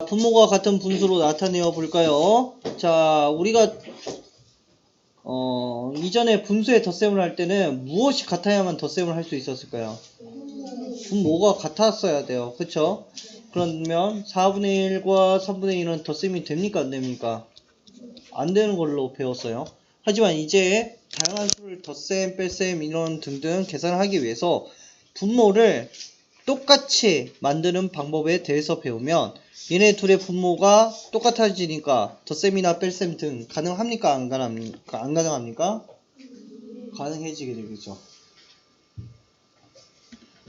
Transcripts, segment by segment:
분모가 같은 분수로 나타내어 볼까요? 자, 우리가 이전에 분수의 덧셈을 할 때는 무엇이 같아야만 덧셈을 할 수 있었을까요? 분모가 같았어야 돼요. 그쵸? 그러면 4분의 1과 3분의 1은 덧셈이 됩니까? 안 됩니까? 안 되는 걸로 배웠어요. 하지만 이제 다양한 수를 덧셈, 뺄셈 이런 등등 계산을 하기 위해서 분모를 똑같이 만드는 방법에 대해서 배우면 얘네 둘의 분모가 똑같아지니까 덧셈이나 뺄셈 등 가능합니까? 안 가능합니까? 가능해지게 되겠죠.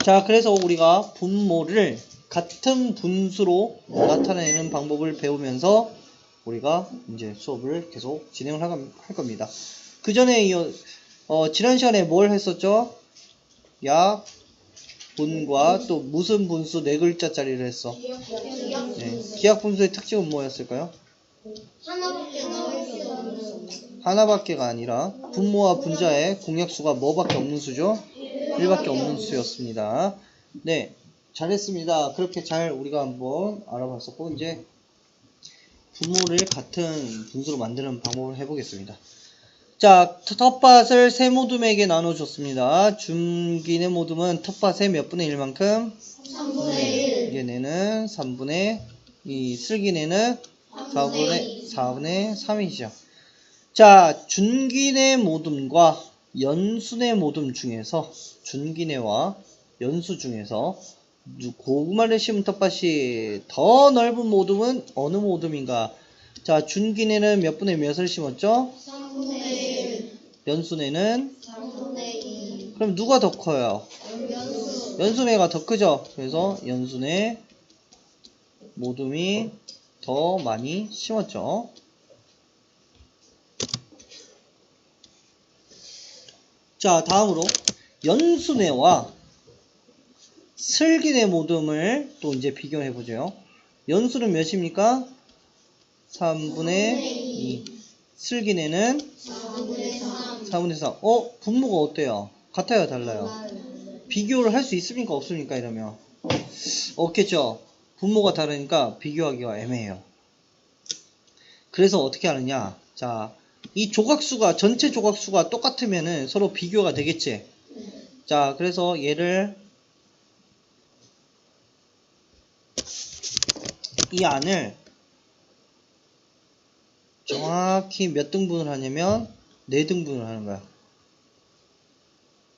자, 그래서 우리가 분모를 같은 분수로 나타내는 방법을 배우면서 우리가 이제 수업을 계속 진행을 할 겁니다. 그 전에 지난 시간에 뭘 했었죠? 약, 분과 또 무슨 분수 네 글자짜리를 했어? 네. 기하 분수의 특징은 뭐였을까요? 하나밖에 나올 수 없는 하나밖에가 아니라 분모와 분자의 공약수가 뭐밖에 없는 수죠? 1밖에 없는 수였습니다. 네, 잘했습니다. 그렇게 잘 우리가 한번 알아봤었고 이제 분모를 같은 분수로 만드는 방법을 해보겠습니다. 자, 텃밭을 세모둠에게 나눠줬습니다. 중기의 모둠은 텃밭의 몇 분의 1만큼? 3분의 1 얘네는 3분의 2, 슬기네는 4분의 3이죠. 자, 준기네 모둠과 연순의 모둠 중에서 준기네와 연수 중에서 고구마를 심은 텃밭이 더 넓은 모둠은 어느 모둠인가? 자, 준기네는 몇 분의 몇을 심었죠? 3분의 1 연순에는 3분의 2 그럼 누가 더 커요? 연수 연순애가 더 크죠? 그래서 연순의 모둠이 더 많이 심었죠. 자, 다음으로 연순애와 슬기네 모둠을 또 이제 비교해 보죠. 연수는 몇입니까? 3분의 2. 슬기네는 4분의 3 4분의 3. 분모가 어때요? 같아요, 달라요? 비교를 할 수 있습니까? 없습니까? 이러면 없겠죠. 분모가 다르니까 비교하기가 애매해요. 그래서 어떻게 하느냐? 자, 이 조각수가 전체 조각수가 똑같으면은 서로 비교가 되겠지. 자, 그래서 얘를 이 안을 정확히 몇 등분을 하냐면 4등분을 하는 거야.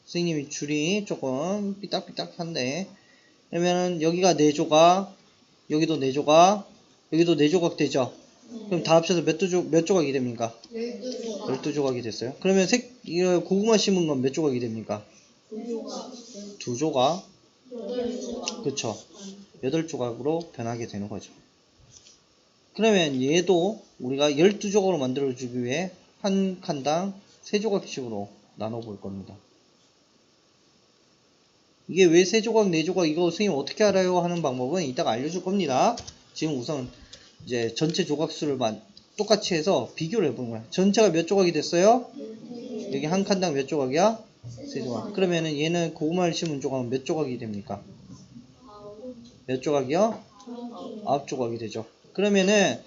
선생님이 줄이 조금 삐딱삐딱한데, 그러면은 여기가 4조각, 여기도 4조각, 여기도 4조각 되죠? 그럼 다 합쳐서 몇 조각이 됩니까? 12조각 12조각이 됐어요. 그러면 이거 고구마 심은 건 몇 조각이 됩니까? 2조각 2조각. 8조각 그쵸. 8조각으로 변하게 되는 거죠. 그러면 얘도 우리가 12조각으로 만들어주기 위해 한 칸당 3조각씩으로 나눠볼 겁니다. 이게 왜 3조각, 4조각 이거 선생님 어떻게 알아요? 하는 방법은 이따가 알려줄 겁니다. 지금 우선 이제 전체 조각수를 똑같이 해서 비교를 해보는 거야. 전체가 몇 조각이 됐어요? 여기 한 칸당 몇 조각이야? 3조각. 그러면은 얘는 고구마를 심은 조각은 몇 조각이 됩니까? 몇 조각이요? 9조각이 되죠. 그러면은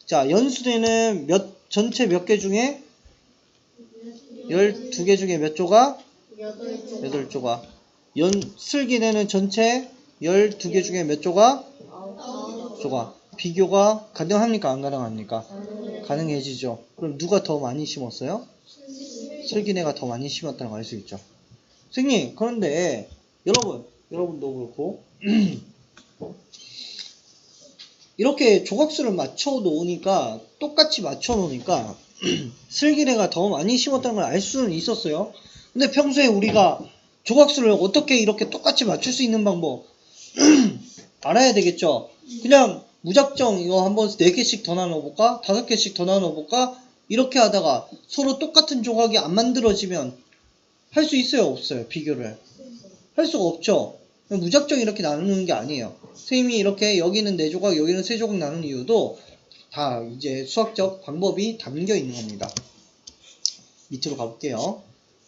자, 연수대는 전체 몇 개 중에 12개 중에 몇 조각? 8조각 8조각. 슬기네는 전체 12개 중에 몇 조각? 9조각. 비교가 가능합니까? 안 가능합니까? 가능해지죠. 그럼 누가 더 많이 심었어요? 슬기네가 더 많이 심었다는 걸 알 수 있죠. 선생님, 그런데 여러분도 그렇고 이렇게 조각수를 맞춰 놓으니까 똑같이 맞춰 놓으니까 슬기네가 더 많이 심었다는 걸 알 수는 있었어요. 근데 평소에 우리가 조각수를 어떻게 이렇게 똑같이 맞출 수 있는 방법 알아야 되겠죠. 그냥 무작정 이거 한번 4개씩 더 나눠볼까? 5개씩 더 나눠볼까? 이렇게 하다가 서로 똑같은 조각이 안 만들어지면 할 수 있어요? 없어요? 비교를 할 수가 없죠. 무작정 이렇게 나누는 게 아니에요. 선생님이 이렇게 여기는 4조각 여기는 3조각 나누는 이유도 다 이제 수학적 방법이 담겨 있는 겁니다. 밑으로 가볼게요.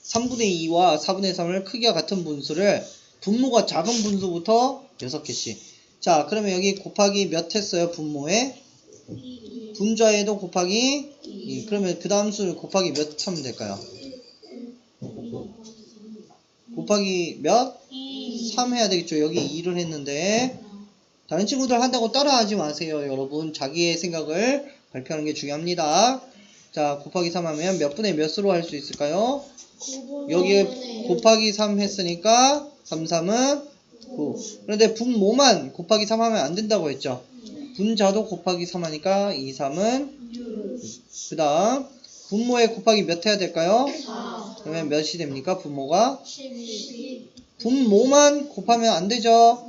3분의 2와 4분의 3을 크기가 같은 분수를 분모가 작은 분수부터 6개씩 자, 그러면 여기 곱하기 몇 했어요? 분모에? 분자에도 곱하기 2. 그러면 그 다음 수를 곱하기 몇 하면 될까요? 곱하기 몇? 3 해야 되겠죠. 여기 2를 했는데 다른 친구들 한다고 따라하지 마세요. 여러분 자기의 생각을 발표하는 게 중요합니다. 자, 곱하기 3 하면 몇 분의 몇으로 할 수 있을까요? 여기에 곱하기 3 했으니까 3, 3은 9. 그런데 분모만 곱하기 3 하면 안 된다고 했죠. 분자도 곱하기 3 하니까 2, 3은 6. 그 다음 분모에 곱하기 몇 해야 될까요? 그러면 몇이 됩니까? 분모가? 분모만 곱하면 안 되죠.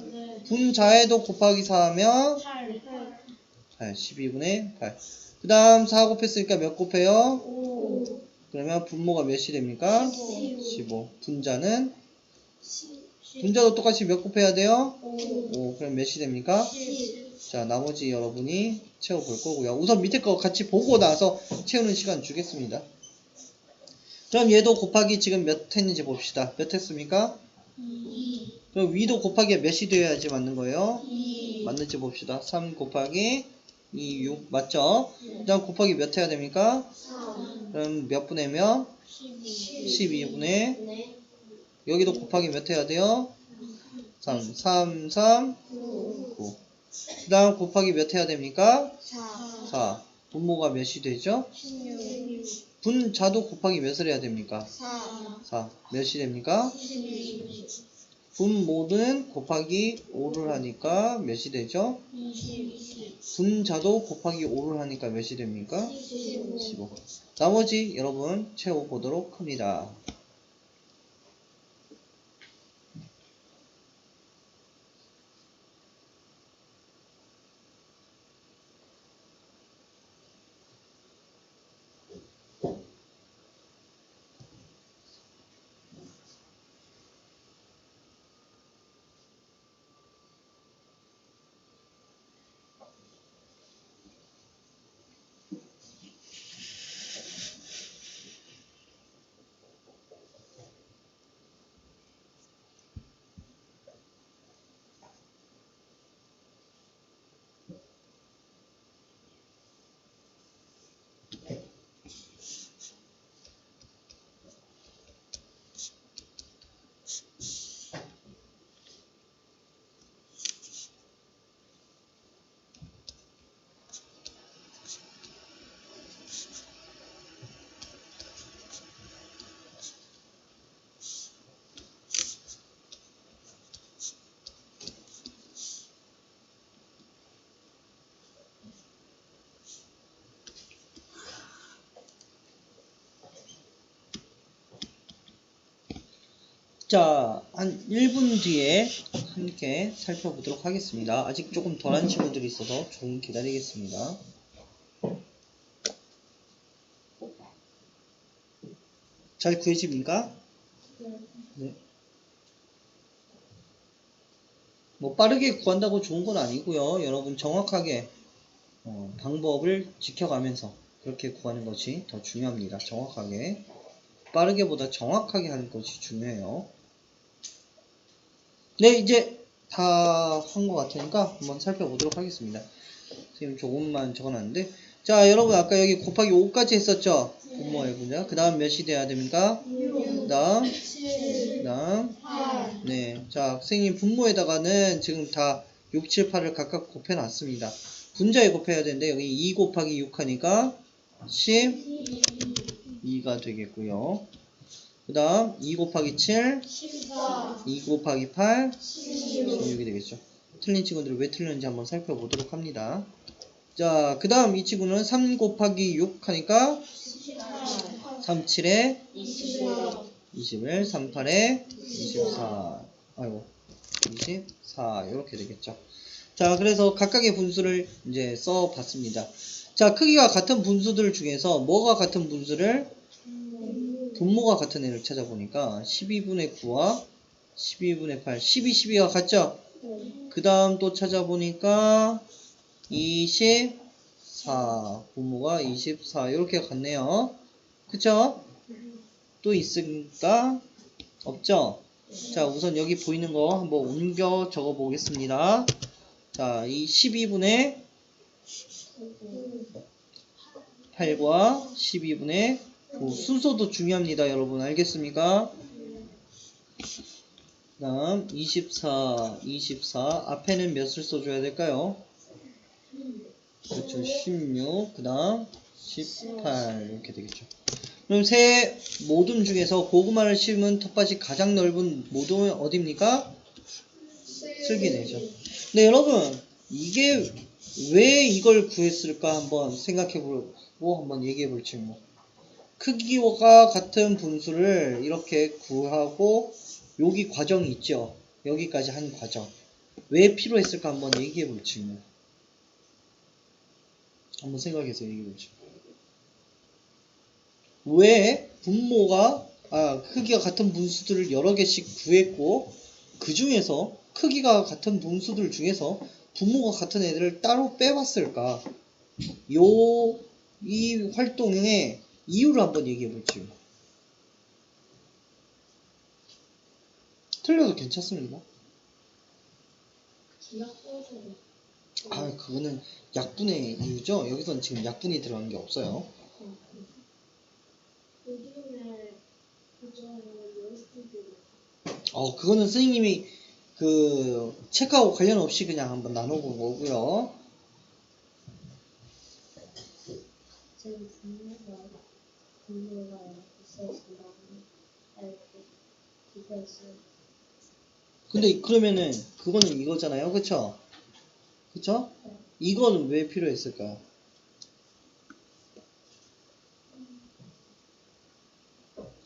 분자에도 곱하기 4 하면 8, 12분의 8. 그 다음 4 곱했으니까 몇 곱해요? 그러면 분모가 몇이 됩니까? 15. 분자는? 분자도 똑같이 몇 곱해야 돼요? 5. 그럼 몇이 됩니까? 자, 나머지 여러분이 채워볼 거고요. 우선 밑에 거 같이 보고 나서 채우는 시간 주겠습니다. 그럼 얘도 곱하기 지금 몇 했는지 봅시다. 몇 했습니까? 그럼 위도 곱하기 몇이 되어야지 맞는 거예요? 맞는지 봅시다. 3 곱하기 2, 6 맞죠? 그 다음 곱하기 몇 해야 됩니까? 그럼 몇 분의 몇? 12분의 여기도 곱하기 몇 해야 돼요? 3, 3, 3, 9. 그 다음 곱하기 몇 해야 됩니까? 4. 분모가 몇이 되죠? 분자도 곱하기 몇을 해야 됩니까? 4. 몇이 됩니까? 분모는 곱하기 5를 하니까 몇이 되죠? 분자도 곱하기 5를 하니까 몇이 됩니까? 15. 나머지 여러분 채워보도록 합니다. 자, 한 1분 뒤에 함께 살펴보도록 하겠습니다. 아직 조금 덜한 친구들이 있어서 조금 기다리겠습니다. 잘 구해집니까? 네. 뭐 빠르게 구한다고 좋은 건 아니고요. 여러분 정확하게 방법을 지켜가면서 그렇게 구하는 것이 더 중요합니다. 정확하게. 빠르게보다 정확하게 하는 것이 중요해요. 네, 이제 다 한 것 같으니까 한번 살펴보도록 하겠습니다. 선생님 조금만 적어놨는데, 자, 여러분 아까 여기 곱하기 5까지 했었죠? 분모의 분자. 그 다음 몇이 돼야 됩니까? 그 다음 네. 자, 선생님 분모에다가는 지금 다 6, 7, 8을 각각 곱해놨습니다. 분자에 곱해야 되는데 여기 2 곱하기 6 하니까 12가 되겠고요. 그 다음 2 곱하기 7 2 곱하기 8 16이 되겠죠. 틀린 친구들이 왜 틀렸는지 한번 살펴보도록 합니다. 자, 그 다음 이 친구는 3 곱하기 6 하니까 3, 7에 21, 3, 8에 24 아이고 24 이렇게 되겠죠. 자, 그래서 각각의 분수를 이제 써봤습니다. 자, 크기가 같은 분수들 중에서 뭐가 같은 분수를 분모가 같은 애를 찾아보니까 12분의 9와 12분의 8, 12, 12가 같죠? 그 다음 또 찾아보니까 24, 분모가 24 이렇게 같네요. 그쵸? 또 있습니까? 없죠? 자, 우선 여기 보이는 거 한번 옮겨 적어 보겠습니다. 자, 이 12분의 8과 12분의 9 순서도 중요합니다. 여러분 알겠습니까? 그 다음 24 앞에는 몇을 써줘야 될까요? 그렇죠. 16 그 다음 18 이렇게 되겠죠. 그럼 세 모둠 중에서 고구마를 심은 텃밭이 가장 넓은 모둠은 어디입니까? 슬기네죠. 근데 여러분 이게 왜 이걸 구했을까 한번 생각해보고 한번 얘기해볼 질문. 크기와 같은 분수를 이렇게 구하고 여기 과정이 있죠. 여기까지 한 과정. 왜 필요했을까 한번 얘기해볼 질문. 한번 생각해서 얘기해볼 질문. 왜 분모가 크기가 같은 분수들을 여러 개씩 구했고 그 중에서 크기가 같은 분수들 중에서 분모가 같은 애들을 따로 빼왔을까? 이 활동의 이유를 한번 얘기해 볼지요. 틀려도 괜찮습니다. 그거는 약분의 이유죠. 여기서는 지금 약분이 들어간 게 없어요. 그거는 선생님이 그 책하고 관련 없이 그냥 한번 나눠본 거고요. 근데 그러면은 그거는 이거잖아요. 그쵸? 그쵸? 이거는 왜 필요했을까요?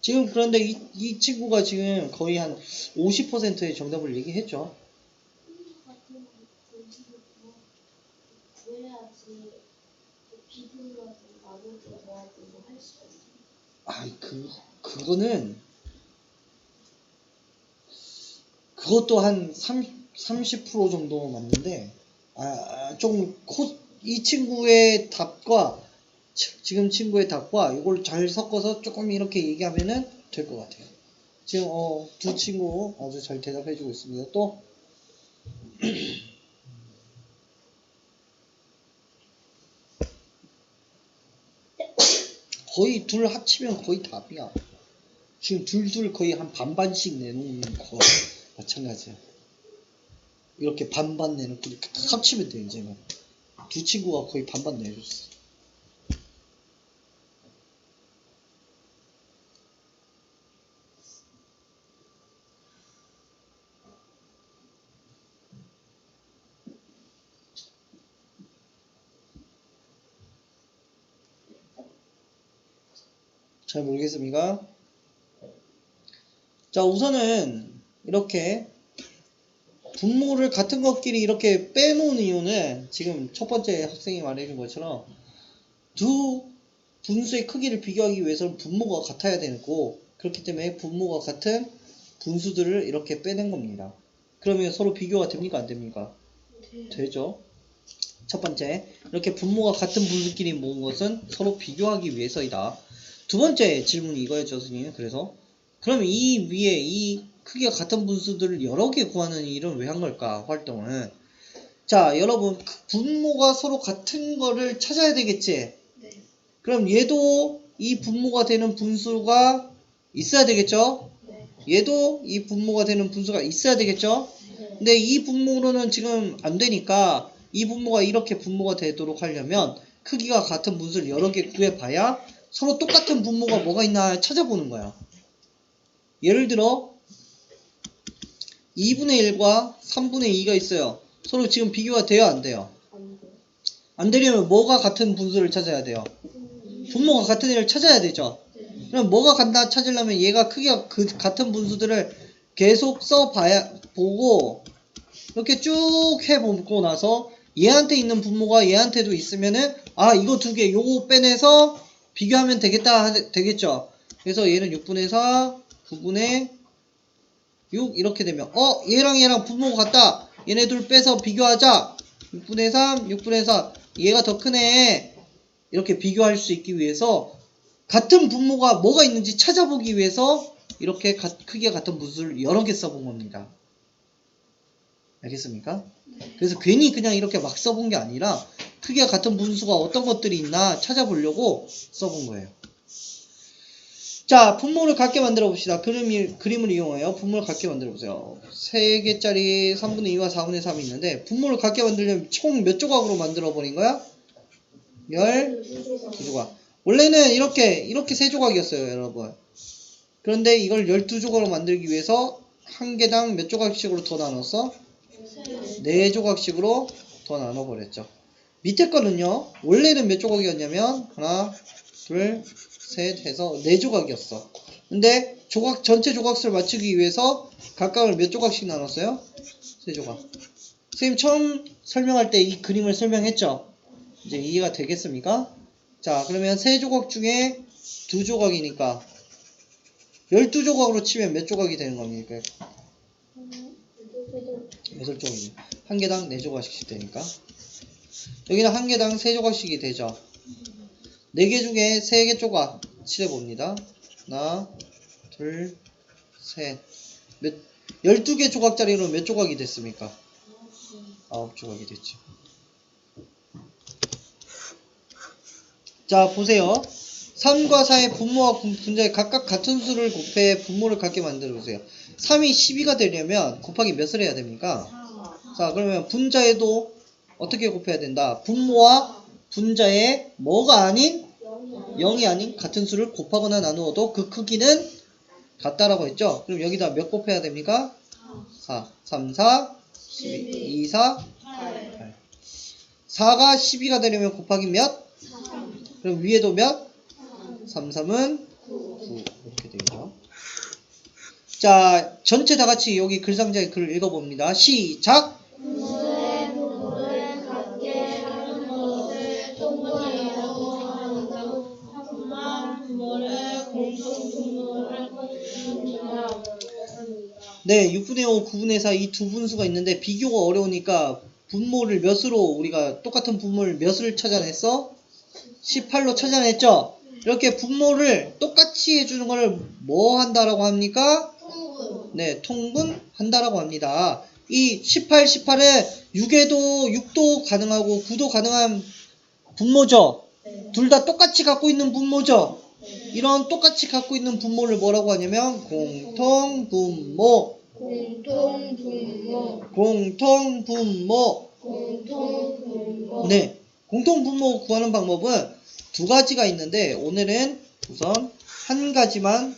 지금 그런데 이 친구가 지금 거의 한 50%의 정답을 얘기했죠. 그거는 그것도 한 30% 정도 맞는데 이 친구의 답과 지금 친구의 답과 이걸 잘 섞어서 조금 이렇게 얘기하면은 될 것 같아요. 지금 두 친구 아주 잘 대답해주고 있습니다. 또 거의 둘 합치면 거의 답이야. 지금 둘 거의 한 반반씩 내놓는 거 마찬가지야. 이렇게 반반 내놓고 이렇게 다 합치면 돼 이제는. 두 친구가 거의 반반 내줬어. 잘 모르겠습니까? 자, 우선은 이렇게 분모를 같은 것끼리 이렇게 빼놓은 이유는 지금 첫 번째 학생이 말해준 것처럼 두 분수의 크기를 비교하기 위해서는 분모가 같아야 되고 그렇기 때문에 분모가 같은 분수들을 이렇게 빼낸 겁니다. 그러면 서로 비교가 됩니까? 안 됩니까? 되죠. 첫 번째, 이렇게 분모가 같은 분수끼리 모은 것은 서로 비교하기 위해서이다. 두 번째 질문이 이거였죠, 선생님. 그래서 그럼 이 위에 이 크기가 같은 분수들을 여러 개 구하는 일은 왜 한 걸까? 활동은. 자, 여러분 분모가 서로 같은 거를 찾아야 되겠지? 네. 그럼 얘도 이 분모가 되는 분수가 있어야 되겠죠? 네. 얘도 이 분모가 되는 분수가 있어야 되겠죠? 네. 근데 이 분모로는 지금 안 되니까 이 분모가 이렇게 분모가 되도록 하려면 크기가 같은 분수를 여러 개 구해봐야 서로 똑같은 분모가 뭐가 있나 찾아보는 거야. 예를 들어 2분의 1과 3분의 2가 있어요. 서로 지금 비교가 돼요? 안 돼요? 안 되려면 뭐가 같은 분수를 찾아야 돼요? 분모가 같은 애를 찾아야 되죠. 그럼 뭐가 같나 찾으려면 얘가 크기가 같은 분수들을 계속 보고 이렇게 쭉 해보고 나서 얘한테 있는 분모가 얘한테도 있으면은 이거 두 개 요거 빼내서 비교하면 되겠죠. 그래서 얘는 6분의 4 9분의 6 이렇게 되면 얘랑 분모가 같다. 얘네 둘 빼서 비교하자. 6분의 3 6분의 4 얘가 더 크네. 이렇게 비교할 수 있기 위해서 같은 분모가 뭐가 있는지 찾아보기 위해서 이렇게 크기가 같은 분수를 여러 개 써본 겁니다. 알겠습니까? 그래서 괜히 그냥 이렇게 막 써본 게 아니라 크기가 같은 분수가 어떤 것들이 있나 찾아보려고 써본 거예요. 자, 분모를 같게 만들어 봅시다. 그림을 이용하여 분모를 같게 만들어 보세요. 3개짜리 3분의 2와 4분의 3이 있는데 분모를 같게 만들려면 총 몇 조각으로 만들어 버린 거야? 12조각. 원래는 이렇게 3조각이었어요, 여러분. 그런데 이걸 12조각으로 만들기 위해서 한 개당 몇 조각씩으로 더 나눴어? 4조각씩으로 더 나눠버렸죠. 밑에 거는요, 원래는 몇 조각이었냐면, 하나, 둘, 셋 해서 4조각이었어. 근데 전체 조각수를 맞추기 위해서 각각을 몇 조각씩 나눴어요? 3조각. 선생님 처음 설명할 때 이 그림을 설명했죠? 이제 이해가 되겠습니까? 자, 그러면 3조각 중에 2조각이니까 12조각으로 치면 몇 조각이 되는 겁니까? 8조각이네. 한 개당 4조각씩 되니까. 여기는 한 개당 3조각씩이 되죠. 4개 중에 3개 조각 칠해봅니다. 하나, 둘, 셋. 12개 조각짜리로 몇 조각이 됐습니까? 9조각이 됐죠. 자, 보세요. 3과 4의 분모와 분자의 각각 같은 수를 곱해 분모를 같게 만들어 보세요. 3이 12가 되려면 곱하기 몇을 해야 됩니까? 자, 그러면 분자에도 어떻게 곱해야 된다? 분모와 분자의 뭐가 아닌 0이 아닌 같은 수를 곱하거나 나누어도 그 크기는 같다라고 했죠? 그럼 여기다 몇 곱해야 됩니까? 4. 3, 4, 12, 2, 4, 8. 4가 12가 되려면 곱하기 몇? 그럼 위에도 몇? 3, 3은 9. 이렇게 되죠. 자, 전체 다 같이 여기 글상자의 글을 읽어봅니다. 시작! 분모의 분모를 같게 하는 것을 통분이라고 한다고 하지만 분모를 공통분모라고 합니다. 네, 6분의 5, 9분의 4 이 두 분수가 있는데 비교가 어려우니까 분모를 몇으로 우리가 똑같은 분모를 몇을 찾아냈어? 18로 찾아냈죠? 이렇게 분모를 똑같이 해주는 거를 뭐 한다라고 합니까? 네, 통분한다라고 합니다. 이 18, 18에 6도 가능하고 9도 가능한 분모죠? 둘 다 똑같이 갖고 있는 분모죠? 이런 똑같이 갖고 있는 분모를 뭐라고 하냐면 공통분모. 네, 공통분모 구하는 방법은 두 가지가 있는데 오늘은 우선 한 가지만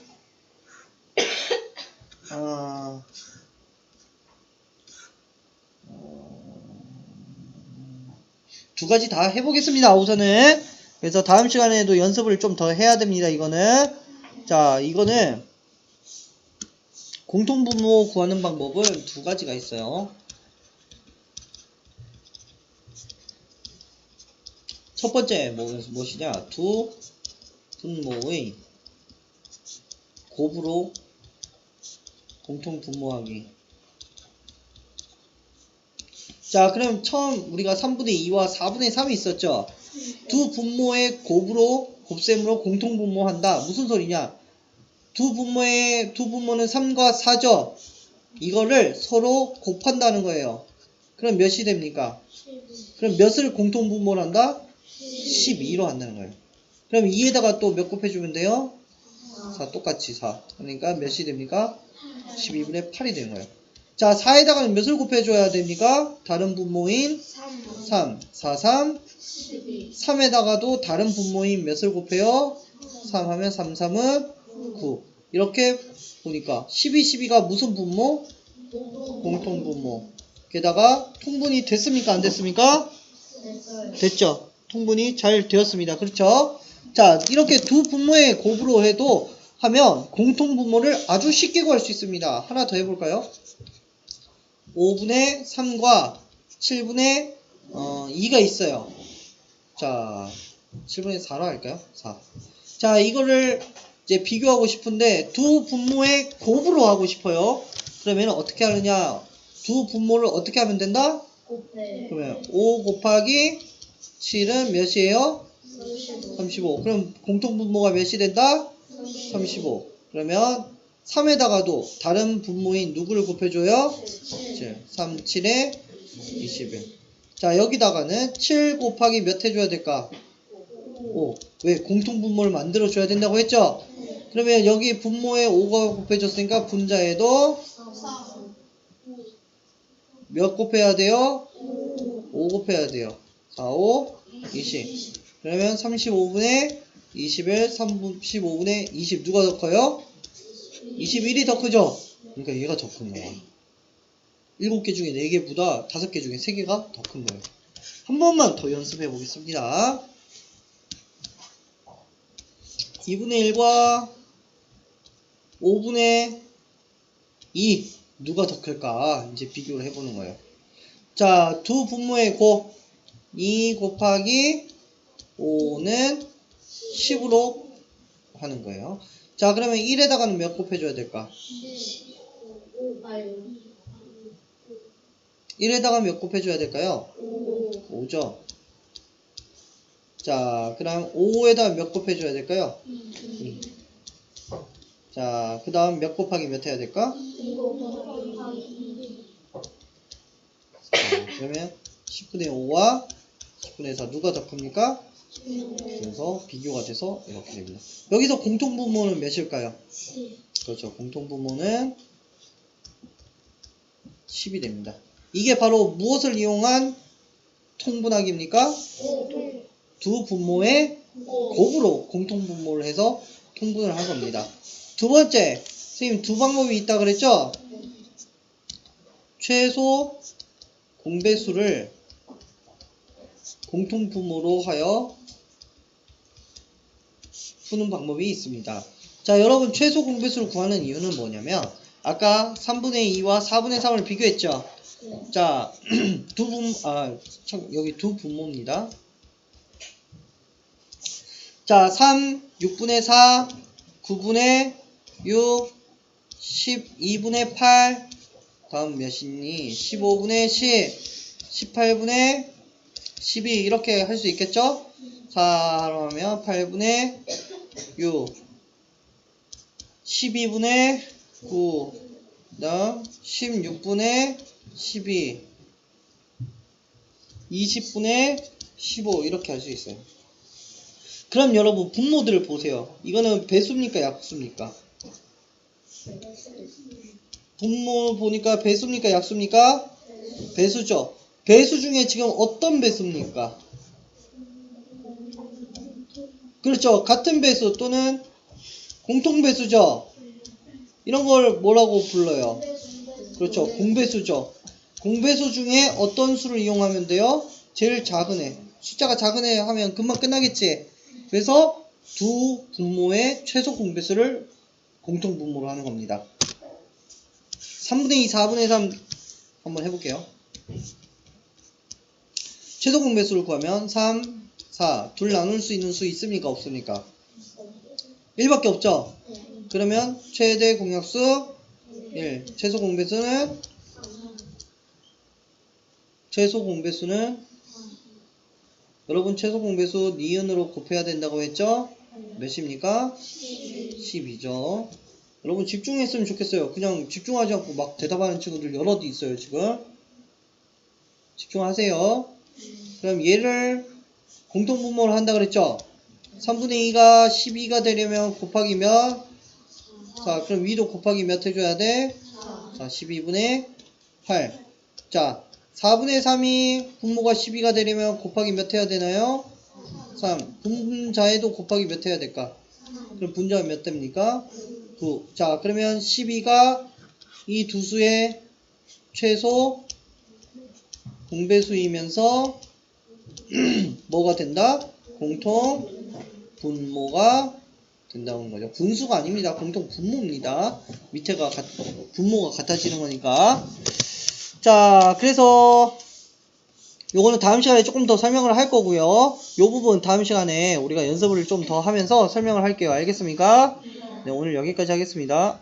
두 가지 다 해보겠습니다. 우선은 그래서 다음 시간에도 연습을 좀 더 해야 됩니다. 이거는 자, 이거는 공통분모 구하는 방법은 두 가지가 있어요. 첫 번째 무엇이냐? 두 분모의 곱으로 공통분모하기. 자, 그럼 처음 우리가 3분의 2와 4분의 3이 있었죠? 두 분모의 곱셈으로 공통분모한다. 무슨 소리냐? 두 분모는 3과 4죠? 이거를 서로 곱한다는 거예요. 그럼 몇이 됩니까? 그럼 몇을 공통분모를 한다? 12로 한다는 거예요. 그럼 2에다가 또 몇 곱해주면 돼요? 4, 똑같이 4. 그러니까 몇이 됩니까? 12분의 8이 되는 거예요. 자, 4에다가는 몇을 곱해줘야 됩니까? 다른 분모인 3, 4, 3, 3에다가도 다른 분모인 몇을 곱해요? 3 하면 3, 3은 9. 이렇게 보니까 12, 12가 무슨 분모? 공통분모. 게다가 통분이 됐습니까? 안 됐습니까? 됐죠? 통분이 잘 되었습니다. 그렇죠? 자, 이렇게 두 분모의 곱으로 하면 공통분모를 아주 쉽게 구할 수 있습니다. 하나 더 해볼까요? 5분의 3과 7분의 2가 있어요. 자, 7분의 4로 할까요? 4. 자, 이거를 이제 비교하고 싶은데 두 분모의 곱으로 하고 싶어요. 그러면 어떻게 하느냐? 두 분모를 어떻게 하면 된다? 그러면 5 곱하기 7은 몇이에요? 35. 그럼 공통분모가 몇이 된다? 35. 그러면 3에다가도 다른 분모인 누구를 곱해줘요? 7. 3, 7에 21. 자, 여기다가는 7 곱하기 몇 해줘야 될까? 5. 왜? 공통분모를 만들어줘야 된다고 했죠? 그러면 여기 분모에 5가 곱해졌으니까 분자에도 몇 곱해야 돼요? 5 곱해야 돼요. 4, 5, 20. 그러면 35분의 21, 35분의 20. 누가 더 커요? 21이 더 크죠? 그러니까 얘가 더 큰 거야. 7개 중에 4개보다 5개 중에 3개가 더 큰 거예요. 한 번만 더 연습해 보겠습니다. 2분의 1과 5분의 2 누가 더 클까? 이제 비교를 해보는 거예요. 자, 두 분모의 곱 2 곱하기 5는 10으로 하는 거예요. 자, 그러면 1에다가는 몇 곱해줘야 될까? 1에다가 몇 곱해줘야 될까요? 5죠. 자, 그 다음 5에다가 몇 곱해줘야 될까요? 2. 자, 그 다음 몇 곱하기 몇 해야 될까? 자, 그러면 10분의 5와 10분의 4 누가 더 큽니까? 그래서 비교가 돼서 이렇게 됩니다. 여기서 공통분모는 몇일까요? 그렇죠. 공통분모는 10이 됩니다. 이게 바로 무엇을 이용한 통분하기입니까? 두 분모의 곱으로 공통분모를 해서 통분을 한 겁니다. 두 번째, 선생님 두 방법이 있다 그랬죠? 최소 공배수를 공통분모로 하여 푸는 방법이 있습니다. 자, 여러분 최소 공배수를 구하는 이유는 뭐냐면 아까 3분의 2와 4분의 3을 비교했죠? 자, 여기 두 분모입니다. 자, 3, 6분의 4, 9분의 6, 12분의 8, 다음 몇이니? 15분의 10, 18분의 12 이렇게 할 수 있겠죠? 4로 하면 8분의 6, 12분의 9, 그 다음 16분의 12, 20분의 15 이렇게 할 수 있어요. 그럼 여러분 분모들을 보세요. 이거는 배수입니까 약수입니까? 분모 보니까 배수입니까 약수입니까? 배수죠. 배수 중에 지금 어떤 배수입니까? 그렇죠. 같은 배수 또는 공통 배수죠. 이런 걸 뭐라고 불러요? 그렇죠. 공배수죠. 공배수 중에 어떤 수를 이용하면 돼요? 제일 작은 애. 숫자가 작은 애 하면 금방 끝나겠지. 그래서 두 분모의 최소 공배수를 공통 분모로 하는 겁니다. 3분의 2, 4분의 3 한번 해볼게요. 최소 공배수를 구하면 3, 4 둘 나눌 수 있는 수 있습니까? 없습니까? 1밖에 없죠? 그러면 최대 공약수 1. 최소 공배수는 여러분 최소 공배수 니은으로 곱해야 된다고 했죠? 몇입니까? 12죠. 여러분 집중했으면 좋겠어요. 그냥 집중하지 않고 막 대답하는 친구들 여럿 있어요 지금. 집중하세요. 그럼 얘를 공통분모를 한다 그랬죠? 3분의 2가 12가 되려면 곱하기 몇? 자, 그럼 위도 곱하기 몇 해줘야 돼? 자, 12분의 8. 자, 4분의 3이 분모가 12가 되려면 곱하기 몇 해야 되나요? 3. 분자에도 곱하기 몇 해야 될까? 그럼 분자가 몇 됩니까? 9. 자, 그러면 12가 이 두 수의 최소 공배수이면서 뭐가 된다? 공통 분모가 된다는 거죠. 분수가 아닙니다. 공통 분모입니다. 밑에가 분모가 같아지는 거니까. 자, 그래서 요거는 다음 시간에 조금 더 설명을 할 거고요. 요 부분 다음 시간에 우리가 연습을 좀 더 하면서 설명을 할게요. 알겠습니까? 네, 오늘 여기까지 하겠습니다.